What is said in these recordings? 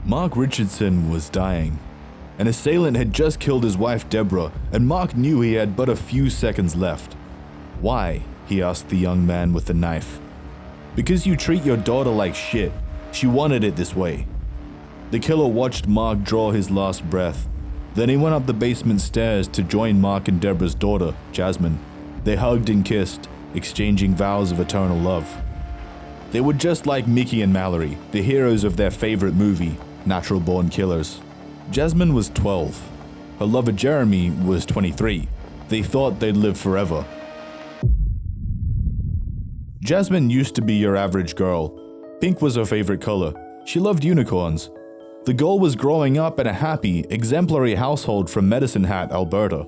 Marc Richardson was dying. An assailant had just killed his wife Debra, and Marc knew he had but a few seconds left. "Why?" he asked the young man with the knife. "Because you treat your daughter like shit. She wanted it this way." The killer watched Marc draw his last breath. Then he went up the basement stairs to join Marc and Debra's daughter, Jasmine. They hugged and kissed, exchanging vows of eternal love. They were just like Mickey and Mallory, the heroes of their favorite movie, Natural Born Killers. Jasmine was 12. Her lover Jeremy was 23. They thought they'd live forever. Jasmine used to be your average girl. Pink was her favorite color. She loved unicorns. The goal was growing up in a happy, exemplary household from Medicine Hat, Alberta.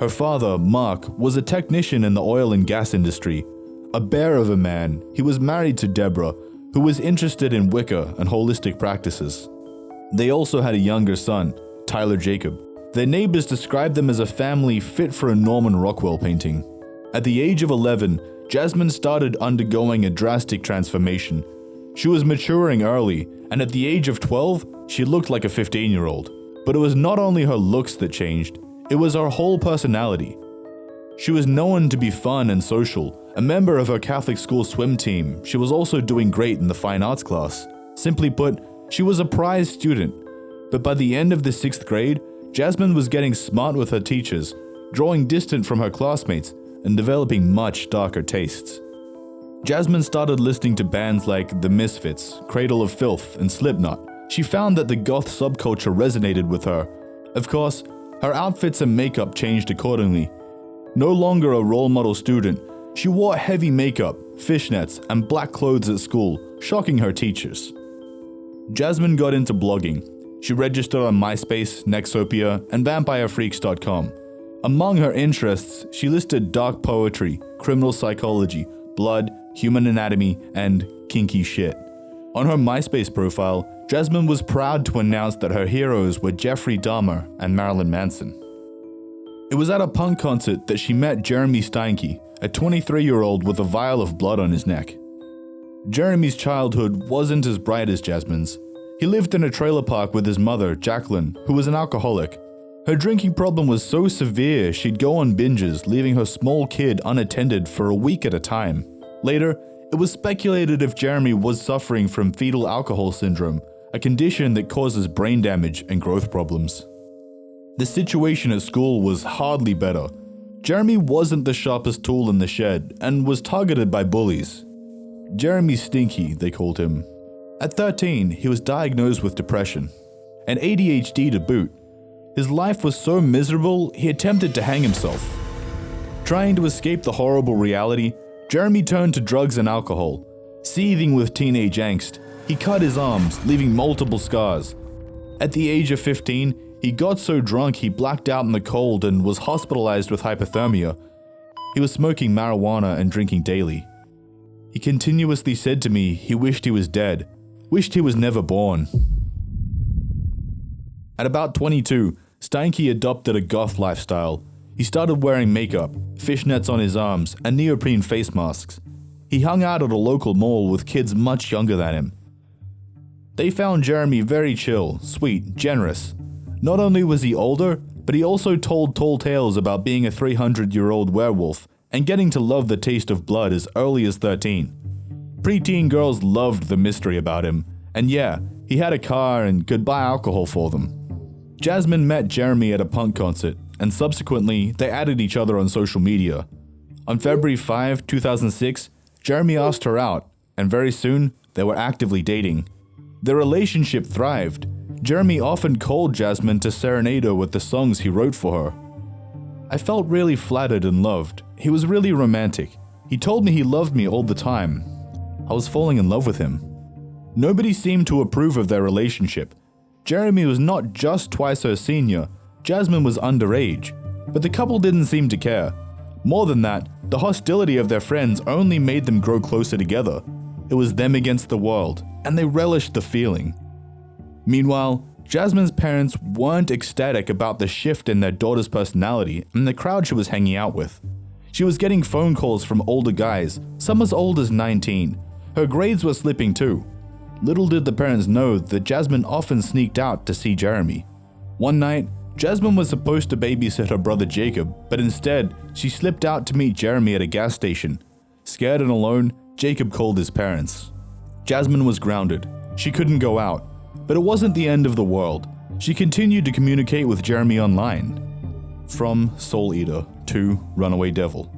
Her father, Marc, was a technician in the oil and gas industry. A bear of a man, he was married to Debra, who was interested in Wicca and holistic practices. They also had a younger son, Tyler Jacob. Their neighbors described them as a family fit for a Norman Rockwell painting. At the age of 11, Jasmine started undergoing a drastic transformation. She was maturing early, and at the age of 12, she looked like a 15-year-old. But it was not only her looks that changed, it was her whole personality. She was known to be fun and social. A member of her Catholic school swim team, she was also doing great in the fine arts class. Simply put, she was a prize student. But by the end of the 6th grade, Jasmine was getting smart with her teachers, drawing distant from her classmates, and developing much darker tastes. Jasmine started listening to bands like The Misfits, Cradle of Filth, and Slipknot. She found that the goth subculture resonated with her. Of course, her outfits and makeup changed accordingly. No longer a role model student, she wore heavy makeup, fishnets, and black clothes at school, shocking her teachers. Jasmine got into blogging. She registered on MySpace, Nexopia, and VampireFreaks.com. Among her interests, she listed dark poetry, criminal psychology, blood, human anatomy, and kinky shit. On her MySpace profile, Jasmine was proud to announce that her heroes were Jeffrey Dahmer and Marilyn Manson. It was at a punk concert that she met Jeremy Steinke, a 23-year-old with a vial of blood on his neck. Jeremy's childhood wasn't as bright as Jasmine's. He lived in a trailer park with his mother, Jacqueline, who was an alcoholic. Her drinking problem was so severe she'd go on binges, leaving her small kid unattended for a week at a time. Later, it was speculated if Jeremy was suffering from fetal alcohol syndrome, a condition that causes brain damage and growth problems. The situation at school was hardly better. Jeremy wasn't the sharpest tool in the shed and was targeted by bullies. Jeremy Steinke, they called him. At 13, he was diagnosed with depression and ADHD to boot. His life was so miserable, he attempted to hang himself. Trying to escape the horrible reality, Jeremy turned to drugs and alcohol. Seething with teenage angst, he cut his arms, leaving multiple scars. At the age of 15, he got so drunk he blacked out in the cold and was hospitalized with hypothermia. He was smoking marijuana and drinking daily. He continuously said to me he wished he was dead, wished he was never born. At about 22, Steinke adopted a goth lifestyle. He started wearing makeup, fishnets on his arms, and neoprene face masks. He hung out at a local mall with kids much younger than him. They found Jeremy very chill, sweet, generous. Not only was he older, but he also told tall tales about being a 300-year-old werewolf and getting to love the taste of blood as early as 13. Preteen girls loved the mystery about him, and yeah, he had a car and could buy alcohol for them. Jasmine met Jeremy at a punk concert, and subsequently, they added each other on social media. On February 5, 2006, Jeremy asked her out, and very soon, they were actively dating. Their relationship thrived. Jeremy often called Jasmine to serenade her with the songs he wrote for her. I felt really flattered and loved. He was really romantic. He told me he loved me all the time. I was falling in love with him. Nobody seemed to approve of their relationship. Jeremy was not just twice her senior, Jasmine was underage, but the couple didn't seem to care. More than that, the hostility of their friends only made them grow closer together. It was them against the world, and they relished the feeling. Meanwhile, Jasmine's parents weren't ecstatic about the shift in their daughter's personality and the crowd she was hanging out with. She was getting phone calls from older guys, some as old as 19. Her grades were slipping too. Little did the parents know that Jasmine often sneaked out to see Jeremy. One night, Jasmine was supposed to babysit her brother Jacob, but instead, she slipped out to meet Jeremy at a gas station. Scared and alone, Jacob called his parents. Jasmine was grounded. She couldn't go out, but it wasn't the end of the world. She continued to communicate with Jeremy online. From Soul Eater to Runaway Devil.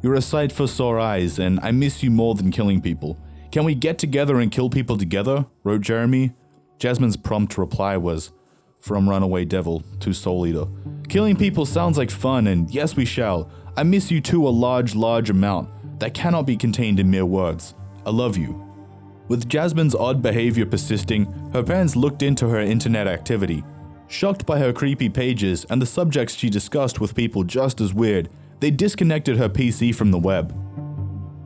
You're a sight for sore eyes, and I miss you more than killing people. Can we get together and kill people together? Wrote Jeremy. Jasmine's prompt reply was, From Runaway Devil to Soul Eater. Killing people sounds like fun, and yes we shall. I miss you too a large amount that cannot be contained in mere words. I love you. With Jasmine's odd behavior persisting, her parents looked into her internet activity. Shocked by her creepy pages and the subjects she discussed with people just as weird, they disconnected her PC from the web.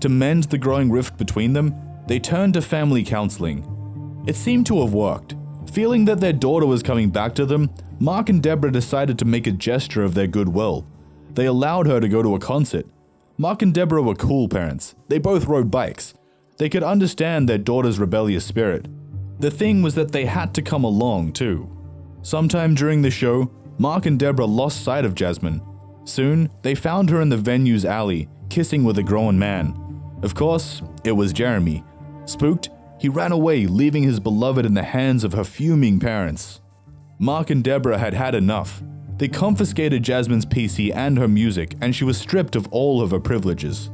To mend the growing rift between them, they turned to family counseling. It seemed to have worked. Feeling that their daughter was coming back to them, Marc and Debra decided to make a gesture of their goodwill. They allowed her to go to a concert. Marc and Debra were cool parents. They both rode bikes. They could understand their daughter's rebellious spirit. The thing was that they had to come along too. Sometime during the show, Marc and Debra lost sight of Jasmine. Soon, they found her in the venue's alley, kissing with a grown man. Of course, it was Jeremy. Spooked, he ran away, leaving his beloved in the hands of her fuming parents. Marc and Debra had had enough. They confiscated Jasmine's PC and her music, and she was stripped of all of her privileges.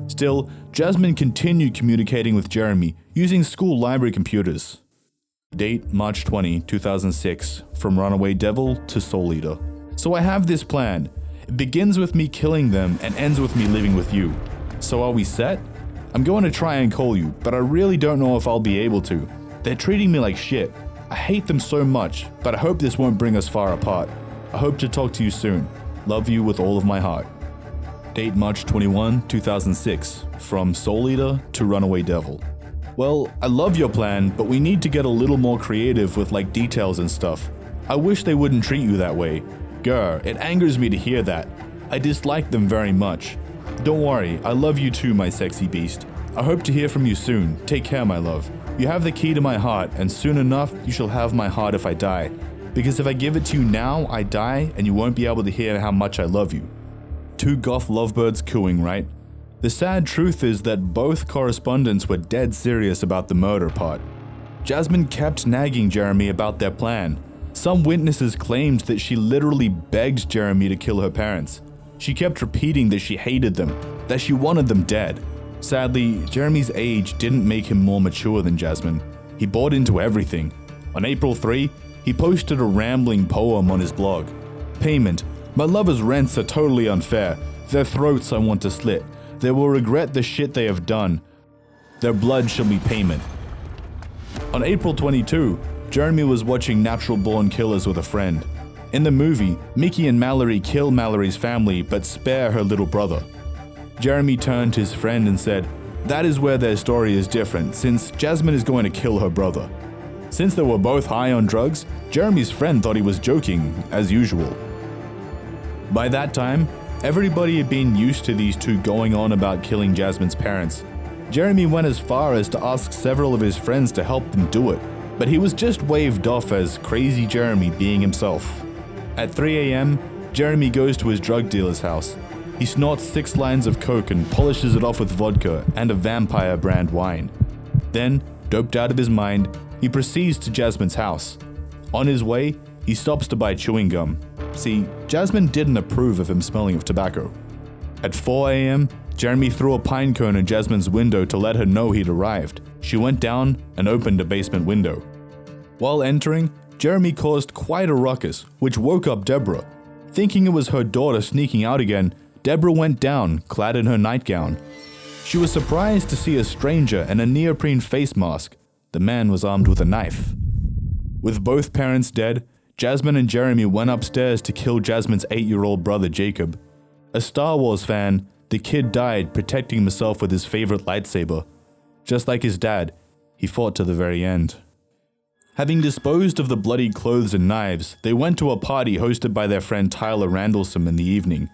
Still, Jasmine continued communicating with Jeremy using school library computers. Date March 20, 2006, From Runaway Devil to Soul Eater. So I have this plan. It begins with me killing them and ends with me living with you. So are we set? I'm going to try and call you, but I really don't know if I'll be able to. They're treating me like shit. I hate them so much, but I hope this won't bring us far apart. I hope to talk to you soon. Love you with all of my heart. Date March 21, 2006, From Soul Eater to Runaway Devil. Well, I love your plan, but we need to get a little more creative with like details and stuff. I wish they wouldn't treat you that way. Grr, it angers me to hear that. I dislike them very much. Don't worry, I love you too, my sexy beast. I hope to hear from you soon. Take care, my love. You have the key to my heart, and soon enough, you shall have my heart if I die. Because if I give it to you now, I die, and you won't be able to hear how much I love you. Two goth lovebirds cooing, right? The sad truth is that both correspondents were dead serious about the murder part. Jasmine kept nagging Jeremy about their plan. Some witnesses claimed that she literally begged Jeremy to kill her parents. She kept repeating that she hated them, that she wanted them dead. Sadly, Jeremy's age didn't make him more mature than Jasmine. He bought into everything. On April 3, he posted a rambling poem on his blog. Payment. My lovers' rents are totally unfair. Their throats I want to slit. They will regret the shit they have done. Their blood shall be payment. On April 22, Jeremy was watching Natural Born Killers with a friend. In the movie, Mickey and Mallory kill Mallory's family but spare her little brother. Jeremy turned to his friend and said, that is where their story is different, since Jasmine is going to kill her brother. Since they were both high on drugs, Jeremy's friend thought he was joking, as usual. By that time, everybody had been used to these two going on about killing Jasmine's parents. Jeremy went as far as to ask several of his friends to help them do it, but he was just waved off as crazy Jeremy being himself. At 3 a.m., Jeremy goes to his drug dealer's house. He snorts 6 lines of coke and polishes it off with vodka and a vampire brand wine. Then, doped out of his mind, he proceeds to Jasmine's house. On his way, he stops to buy chewing gum. See, Jasmine didn't approve of him smelling of tobacco. At 4 a.m., Jeremy threw a pine cone in Jasmine's window to let her know he'd arrived. She went down and opened a basement window. While entering, Jeremy caused quite a ruckus, which woke up Debra. Thinking it was her daughter sneaking out again, Debra went down, clad in her nightgown. She was surprised to see a stranger in a neoprene face mask. The man was armed with a knife. With both parents dead, Jasmine and Jeremy went upstairs to kill Jasmine's 8-year-old brother Jacob. A Star Wars fan, the kid died protecting himself with his favorite lightsaber. Just like his dad, he fought to the very end. Having disposed of the bloodied clothes and knives, they went to a party hosted by their friend Tyler Randallson in the evening.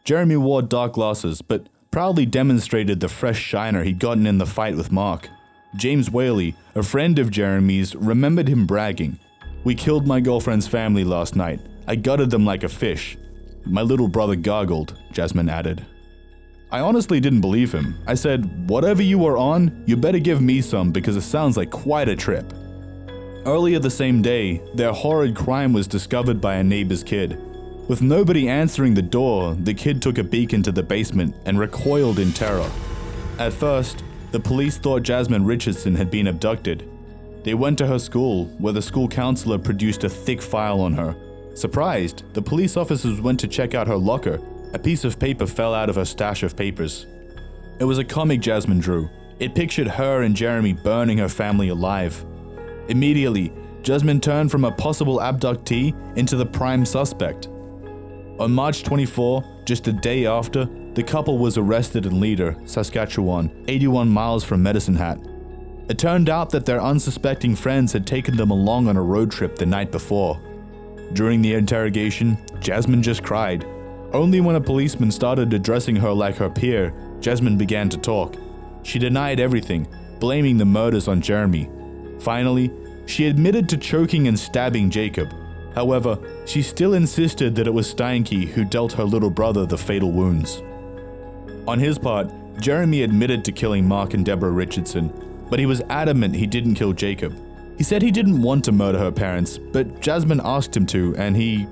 Jeremy wore dark glasses, but proudly demonstrated the fresh shiner he'd gotten in the fight with Marc. James Whaley, a friend of Jeremy's, remembered him bragging, "We killed my girlfriend's family last night. I gutted them like a fish." "My little brother gargled," Jasmine added. I honestly didn't believe him. I said, "Whatever you were on, you better give me some because it sounds like quite a trip." Earlier the same day, their horrid crime was discovered by a neighbor's kid. With nobody answering the door, the kid took a peek into the basement and recoiled in terror. At first, the police thought Jasmine Richardson had been abducted. They went to her school, where the school counselor produced a thick file on her. Surprised, the police officers went to check out her locker. A piece of paper fell out of her stash of papers. It was a comic Jasmine drew. It pictured her and Jeremy burning her family alive. Immediately, Jasmine turned from a possible abductee into the prime suspect. On March 24, just a day after, the couple was arrested in Leader, Saskatchewan, 81 miles from Medicine Hat. It turned out that their unsuspecting friends had taken them along on a road trip the night before. During the interrogation, Jasmine just cried. Only when a policeman started addressing her like her peer, Jasmine began to talk. She denied everything, blaming the murders on Jeremy. Finally, she admitted to choking and stabbing Jacob. However, she still insisted that it was Steinke who dealt her little brother the fatal wounds. On his part, Jeremy admitted to killing Marc and Debra Richardson, but he was adamant he didn't kill Jacob. He said he didn't want to murder her parents, but Jasmine asked him to, and he'd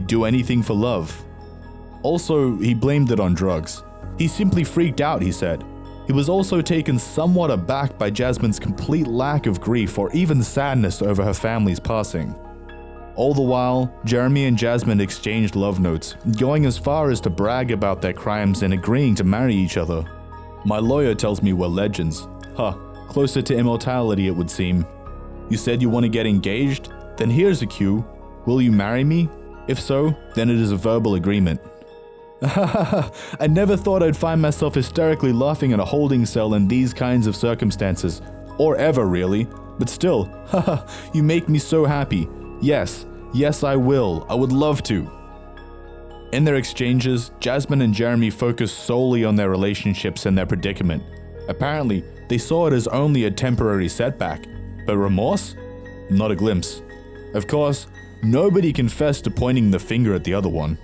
do anything for love. Also, he blamed it on drugs. He simply freaked out, he said. He was also taken somewhat aback by Jasmine's complete lack of grief or even sadness over her family's passing. All the while, Jeremy and Jasmine exchanged love notes, going as far as to brag about their crimes and agreeing to marry each other. "My lawyer tells me we're legends." Closer to immortality it would seem. "You said you want to get engaged? Then here's a cue. Will you marry me? If so, then it is a verbal agreement." I never thought I'd find myself hysterically laughing in a holding cell in these kinds of circumstances. Or ever, really. But still, you make me so happy. Yes, I will. I would love to. In their exchanges, Jasmine and Jeremy focused solely on their relationships and their predicament. Apparently, they saw it as only a temporary setback. But remorse? Not a glimpse. Of course, nobody confessed to pointing the finger at the other one.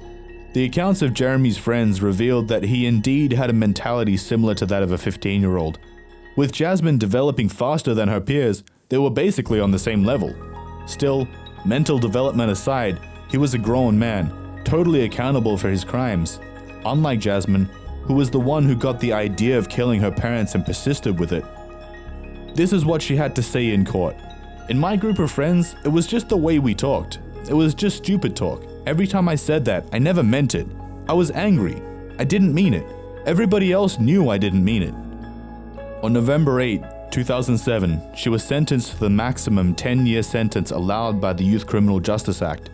The accounts of Jeremy's friends revealed that he indeed had a mentality similar to that of a 15-year-old. With Jasmine developing faster than her peers, they were basically on the same level. Still, mental development aside, he was a grown man, totally accountable for his crimes. Unlike Jasmine, who was the one who got the idea of killing her parents and persisted with it. This is what she had to say in court. "In my group of friends, it was just the way we talked. It was just stupid talk. Every time I said that, I never meant it. I was angry. I didn't mean it. Everybody else knew I didn't mean it." On November 8, 2007, she was sentenced to the maximum 10-year sentence allowed by the Youth Criminal Justice Act.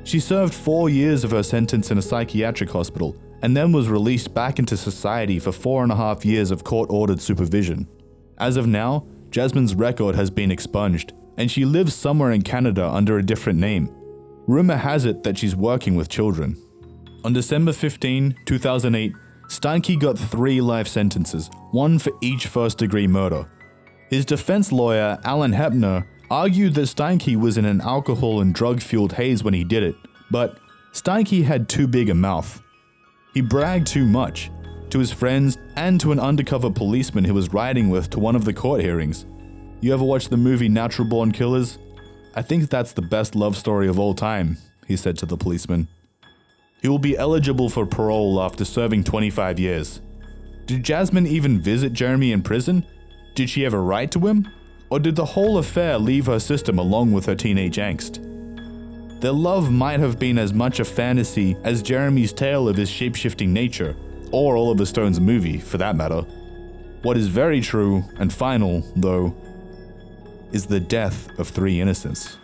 She served 4 years of her sentence in a psychiatric hospital and then was released back into society for 4.5 years of court-ordered supervision. As of now, Jasmine's record has been expunged, and she lives somewhere in Canada under a different name. Rumor has it that she's working with children. On December 15, 2008, Steinke got 3 life sentences, 1 for each first-degree murder. His defense lawyer, Alan Hepner, argued that Steinke was in an alcohol and drug-fueled haze when he did it, but Steinke had too big a mouth. He bragged too much, to his friends and to an undercover policeman he was riding with to one of the court hearings. "You ever watch the movie Natural Born Killers? I think that's the best love story of all time," he said to the policeman. He will be eligible for parole after serving 25 years. Did Jasmine even visit Jeremy in prison? Did she ever write to him? Or did the whole affair leave her system along with her teenage angst? Their love might have been as much a fantasy as Jeremy's tale of his shape-shifting nature, or Oliver Stone's movie, for that matter. What is very true and final, though, is the death of 3 innocents.